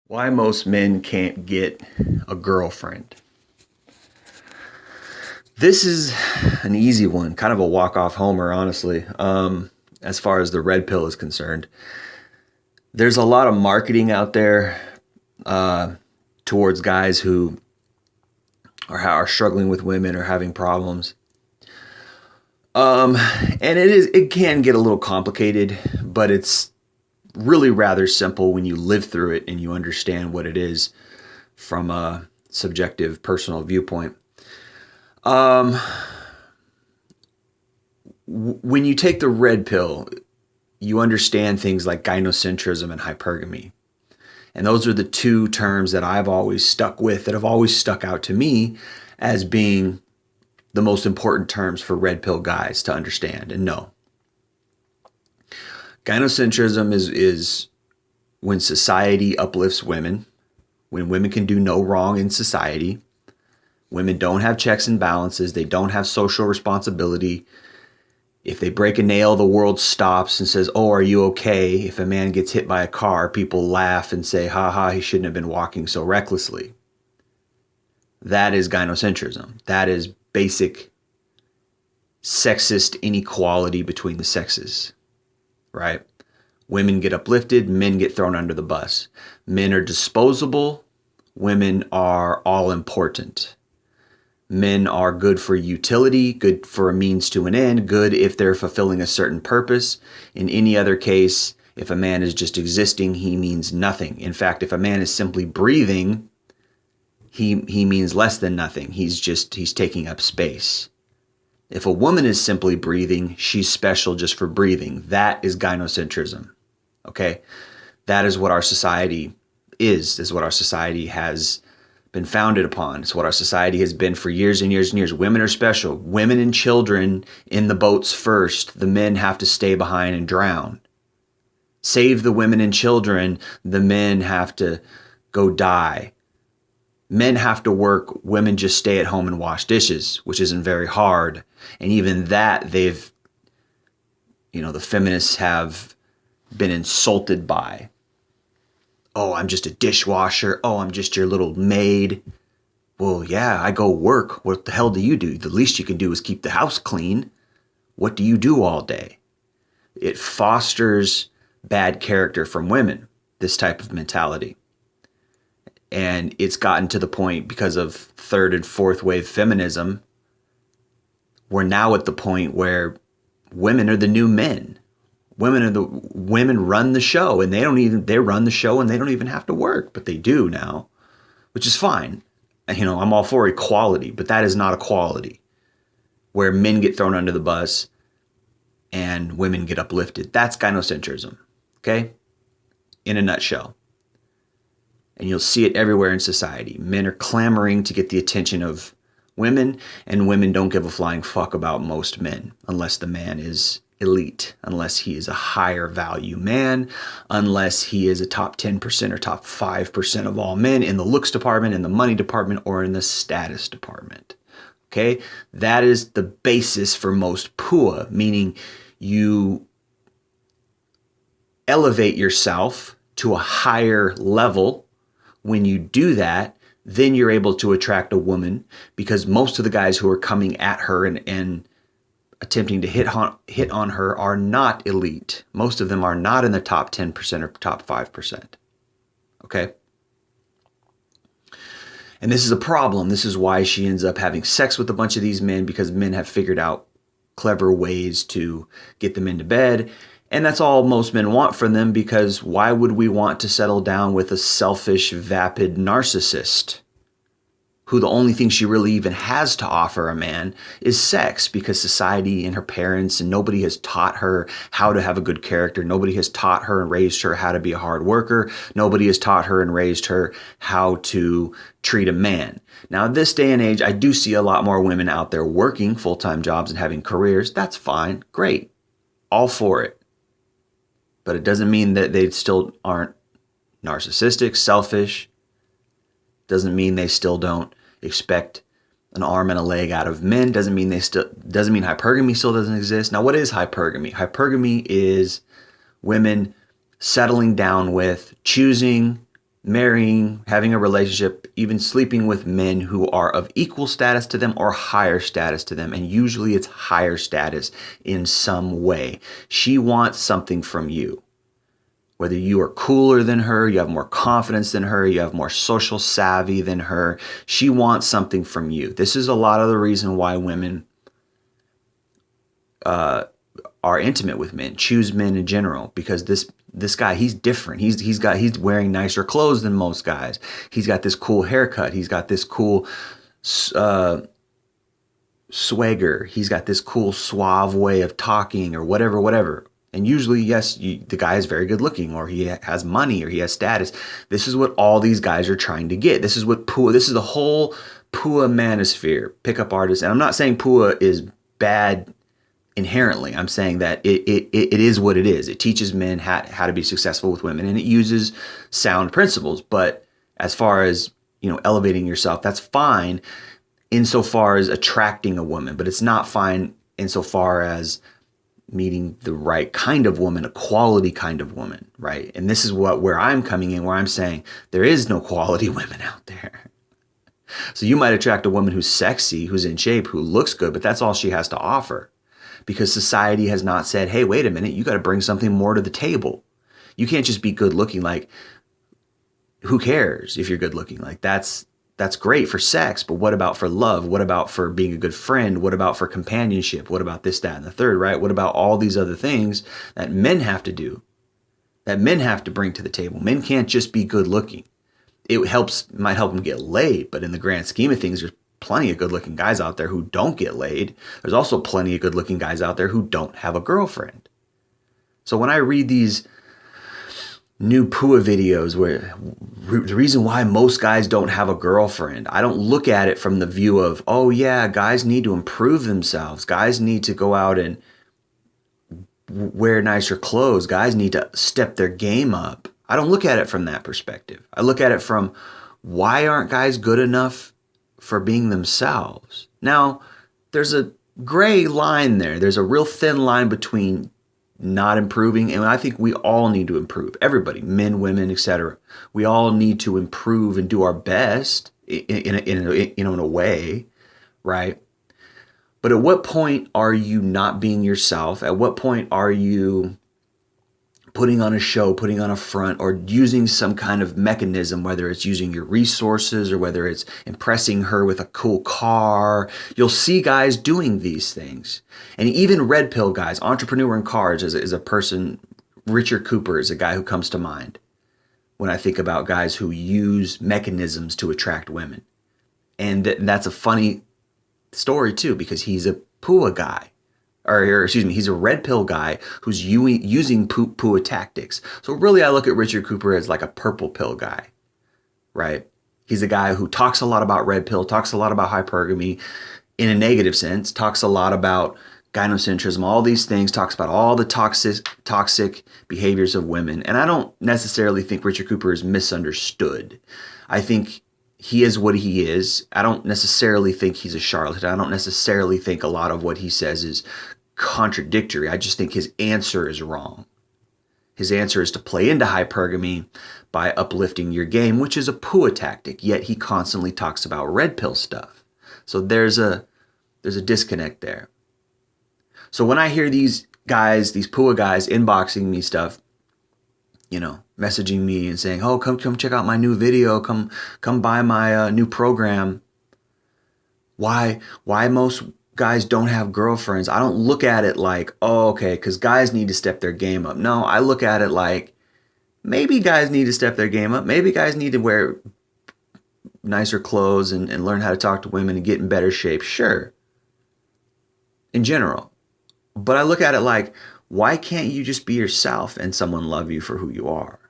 Why most men can't get a girlfriend. This is an easy one, kind of a walk-off homer, honestly. As far as the red pill is concerned, there's a lot of marketing out there towards guys who are struggling with women or having problems. And it can get a little complicated, but it's really rather simple when you live through it and you understand what it is from a subjective personal viewpoint. When you take the red pill, you understand things like gynocentrism and hypergamy. And those are the two terms that I've always stuck with, that have always stuck out to me as being the most important terms for red pill guys to understand and know. Gynocentrism is when society uplifts women, when women can do no wrong in society. Women don't have checks and balances. They don't have social responsibility. If they break a nail, the world stops and says, "Oh, are you okay?" If a man gets hit by a car, people laugh and say, "Ha ha, he shouldn't have been walking so recklessly." That is gynocentrism. That is basic sexist inequality between the sexes, right? Women get uplifted, men get thrown under the bus. Men are disposable, women are all important. Men are good for utility, good for a means to an end, good if they're fulfilling a certain purpose. In any other case, if a man is just existing, he means nothing. In fact, if a man is simply breathing, he means less than nothing. He's taking up space. If a woman is simply breathing, she's special just for breathing. That is gynocentrism. Okay? That is what our society is what our society has been founded upon. It's what our society has been for years and years and years. Women are special. Women and children in the boats first. The men have to stay behind and drown. Save the women and children. The men have to go die. Men have to work. Women just stay at home and wash dishes, which isn't very hard. And even that, the feminists have been insulted by. "Oh, I'm just a dishwasher. Oh, I'm just your little maid." Well, yeah, I go work. What the hell do you do? The least you can do is keep the house clean. What do you do all day? It fosters bad character from women, this type of mentality. And it's gotten to the point, because of third and fourth wave feminism, we're now at the point where women are the new men. Women run the show, and they run the show and they don't even have to work, but they do now, which is fine. I'm all for equality, but that is not equality where men get thrown under the bus and women get uplifted. That's gynocentrism, okay? In a nutshell. And you'll see it everywhere in society. Men are clamoring to get the attention of women, and women don't give a flying fuck about most men unless the man is elite, unless he is a higher value man, unless he is a top 10% or top 5% of all men in the looks department, in the money department, or in the status department. Okay? That is the basis for most PUA, meaning you elevate yourself to a higher level. When you do that, then you're able to attract a woman, because most of the guys who are coming at her and attempting to hit on her are not elite. Most of them are not in the top 10% or top 5%. Okay? And this is a problem. This is why she ends up having sex with a bunch of these men, because men have figured out clever ways to get them into bed. And that's all most men want from them, because why would we want to settle down with a selfish, vapid narcissist who the only thing she really even has to offer a man is sex? Because society and her parents and nobody has taught her how to have a good character. Nobody has taught her and raised her how to be a hard worker. Nobody has taught her and raised her how to treat a man. Now, this day and age, I do see a lot more women out there working full-time jobs and having careers. That's fine. Great. All for it. But it doesn't mean that they still aren't narcissistic, selfish. Doesn't mean they still don't expect an arm and a leg out of men. Doesn't mean hypergamy still doesn't exist. Now, what is hypergamy? Hypergamy is women settling down with, choosing marrying, having a relationship, even sleeping with men who are of equal status to them or higher status to them. And usually it's higher status in some way. She wants something from you. Whether you are cooler than her, you have more confidence than her, you have more social savvy than her, she wants something from you. This is a lot of the reason why women are intimate with men, choose men in general, because this guy, he's different. He's wearing nicer clothes than most guys. He's got this cool haircut. He's got this cool swagger. He's got this cool suave way of talking or whatever. And usually, yes, the guy is very good looking, or he has money, or he has status. This is what all these guys are trying to get. This is the whole Pua manosphere, pickup artists. And I'm not saying Pua is bad inherently. I'm saying that it is what it is. It teaches men how to be successful with women, and it uses sound principles. But as far as, elevating yourself, that's fine insofar as attracting a woman, but it's not fine insofar as meeting the right kind of woman, a quality kind of woman, right? And this is where I'm coming in, where I'm saying there is no quality women out there. So you might attract a woman who's sexy, who's in shape, who looks good, but that's all she has to offer. Because society has not said, hey, wait a minute, you got to bring something more to the table. You can't just be good looking. Like, who cares if you're good looking? Like, that's great for sex, but what about for love? What about for being a good friend? What about for companionship? What about this, that, and the third, right? What about all these other things that men have to do, that men have to bring to the table? Men can't just be good looking. It might help them get laid, but in the grand scheme of things, there's plenty of good-looking guys out there who don't get laid. There's also plenty of good-looking guys out there who don't have a girlfriend. So when I read these new Pua videos where the reason why most guys don't have a girlfriend, I don't look at it from the view of, oh yeah, guys need to improve themselves. Guys need to go out and wear nicer clothes. Guys need to step their game up. I don't look at it from that perspective. I look at it from, why aren't guys good enough for being themselves? Now, there's a gray line there. There's a real thin line between not improving, and I think we all need to improve. Everybody, men, women, etc. We all need to improve and do our best in a way, right? But at what point are you not being yourself? At what point are you putting on a show, putting on a front, or using some kind of mechanism, whether it's using your resources or whether it's impressing her with a cool car? You'll see guys doing these things. And even red pill guys, entrepreneur in cars is a person. Richard Cooper is a guy who comes to mind when I think about guys who use mechanisms to attract women. And that's a funny story too, because he's a Pua guy. He's a red pill guy who's using Pua tactics. So really, I look at Richard Cooper as like a purple pill guy, right? He's a guy who talks a lot about red pill, talks a lot about hypergamy in a negative sense, talks a lot about gynocentrism, all these things, talks about all the toxic behaviors of women. And I don't necessarily think Richard Cooper is misunderstood. I think he is what he is. I don't necessarily think he's a charlatan. I don't necessarily think a lot of what he says is contradictory. I just think his answer is wrong. His answer is to play into hypergamy by uplifting your game, which is a Pua tactic, yet he constantly talks about red pill stuff. So there's a disconnect there. So when I hear these guys, these Pua guys inboxing me stuff, messaging me and saying, oh, come check out my new video, come buy my new program. Why most guys don't have girlfriends? I don't look at it like, oh, okay, because guys need to step their game up. No, I look at it like, maybe guys need to step their game up. Maybe guys need to wear nicer clothes and learn how to talk to women and get in better shape. Sure, in general. But I look at it like, why can't you just be yourself and someone love you for who you are?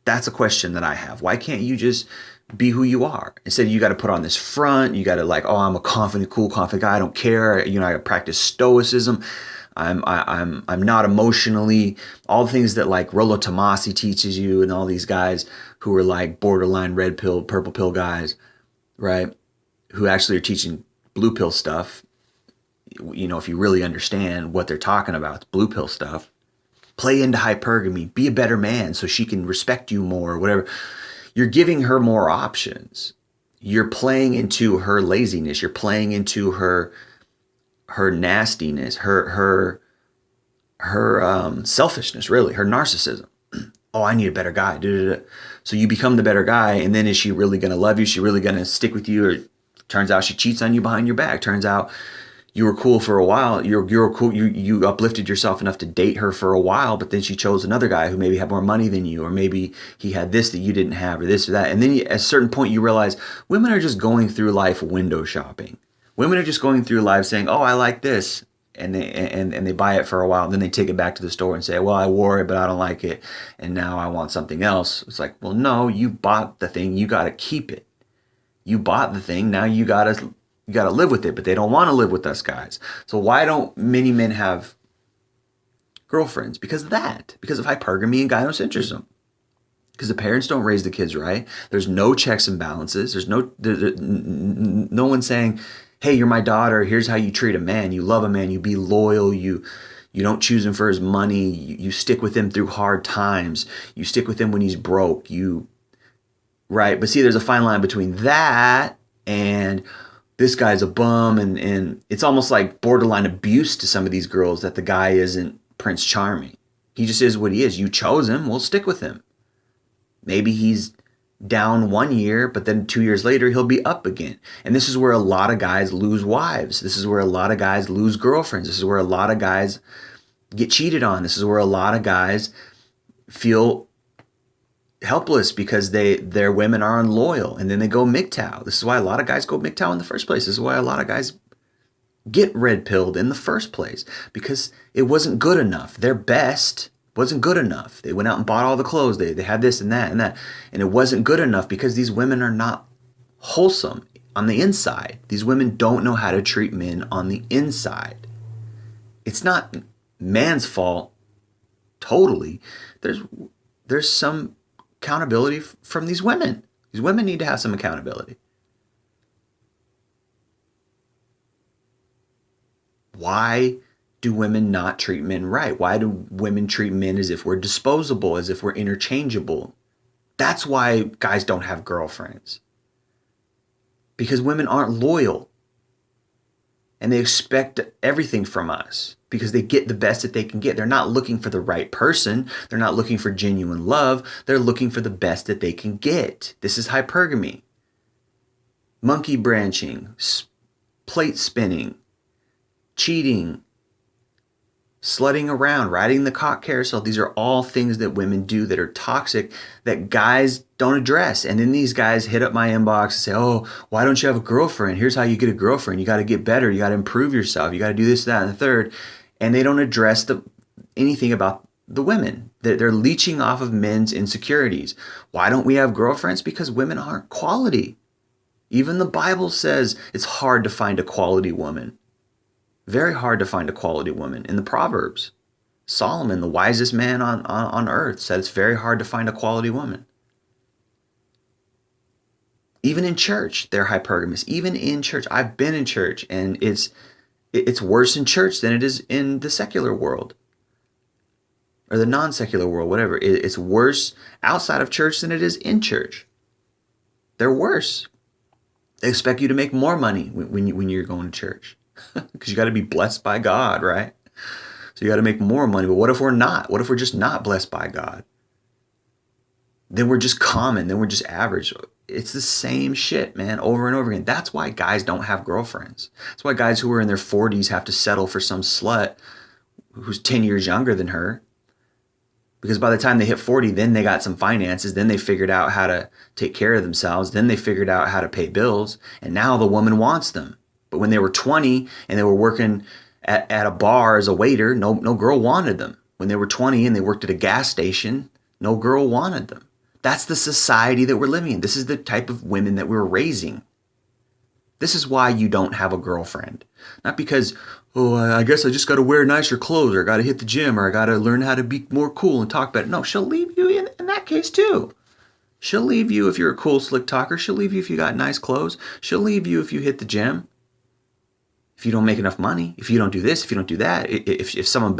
That's a question that I have. Why can't you just be who you are? Instead, you got to put on this front. You got to like, oh, I'm a confident guy. I don't care. I practice stoicism. I'm not emotionally, all the things that like Rollo Tomassi teaches you and all these guys who are like borderline red pill, purple pill guys, right? Who actually are teaching blue pill stuff. If you really understand what they're talking about, it's blue pill stuff. Play into hypergamy, be a better man so she can respect you more or whatever. you're giving her more options. You're playing into her laziness. You're playing into her nastiness, her selfishness, really, her narcissism. Oh, I need a better guy. So you become the better guy, and then is she really going to love you? Is she really going to stick with you? Or turns out she cheats on you behind your back. Turns out you were cool for a while. You're cool. You uplifted yourself enough to date her for a while, but then she chose another guy who maybe had more money than you, or maybe he had this that you didn't have, or this or that. And then at a certain point, you realize women are just going through life window shopping. Women are just going through life saying, "Oh, I like this," and they buy it for a while, and then they take it back to the store and say, "Well, I wore it, but I don't like it, and now I want something else." It's like, well, no, you bought the thing, you got to keep it. You bought the thing, now you got to live with it, but they don't want to live with us guys. So why don't many men have girlfriends? Because of hypergamy and gynocentrism. Because the parents don't raise the kids right. There's no checks and balances. There's no one saying, "Hey, you're my daughter. Here's how you treat a man. You love a man. You be loyal. You don't choose him for his money. You stick with him through hard times. You stick with him when he's broke. Right?" But see, there's a fine line between that and this guy's a bum, and it's almost like borderline abuse to some of these girls that the guy isn't Prince Charming. He just is what he is. You chose him. Well, stick with him. Maybe he's down 1 year, but then 2 years later, he'll be up again. And this is where a lot of guys lose wives. This is where a lot of guys lose girlfriends. This is where a lot of guys get cheated on. This is where a lot of guys feel helpless because their women are unloyal, and then they go MGTOW. This is why a lot of guys go MGTOW in the first place. This is why a lot of guys get red pilled in the first place, because it wasn't good enough. Their best wasn't good enough. They went out and bought all the clothes. They had this and that, and it wasn't good enough because these women are not wholesome on the inside. These women don't know how to treat men on the inside. It's not man's fault totally. There's some accountability from these women. These women need to have some accountability. Why do women not treat men right? Why do women treat men as if we're disposable, as if we're interchangeable? That's why guys don't have girlfriends. Because women aren't loyal. And they expect everything from us because they get the best that they can get. They're not looking for the right person. They're not looking for genuine love. They're looking for the best that they can get. This is hypergamy. Monkey branching, plate spinning, cheating, slutting around, riding the cock carousel. These are all things that women do that are toxic that guys don't address. And then these guys hit up my inbox and say, "Oh, why don't you have a girlfriend? Here's how you get a girlfriend. You got to get better. You got to improve yourself. You got to do this, that, and the third." And they don't address anything about the women. They're leeching off of men's insecurities. Why don't we have girlfriends? Because women aren't quality. Even the Bible says it's hard to find a quality woman. Very hard to find a quality woman. In the Proverbs, Solomon, the wisest man on earth, said it's very hard to find a quality woman. Even in church, they're hypergamous. Even in church, I've been in church, and it's worse in church than it is in the secular world or the non-secular world, whatever. It's worse outside of church than it is in church. They're worse. They expect you to make more money when you're going to church. Because you got to be blessed by God, right? So you got to make more money. But what if we're not? What if we're just not blessed by God? Then we're just common. Then we're just average. It's the same shit, man, over and over again. That's why guys don't have girlfriends. That's why guys who are in their 40s have to settle for some slut who's 10 years younger than her. Because by the time they hit 40, then they got some finances. Then they figured out how to take care of themselves. Then they figured out how to pay bills. And now the woman wants them. But when they were 20 and they were working at a bar as a waiter, no girl wanted them. When they were 20 and they worked at a gas station, no girl wanted them. That's the society that we're living in. This is the type of women that we're raising. This is why you don't have a girlfriend. Not because, "Oh, I guess I just got to wear nicer clothes, or I got to hit the gym, or I got to learn how to be more cool and talk better." No, she'll leave you in that case too. She'll leave you if you're a cool, slick talker. She'll leave you if you got nice clothes. She'll leave you if you hit the gym. If you don't make enough money, if you don't do this, if you don't do that, if someone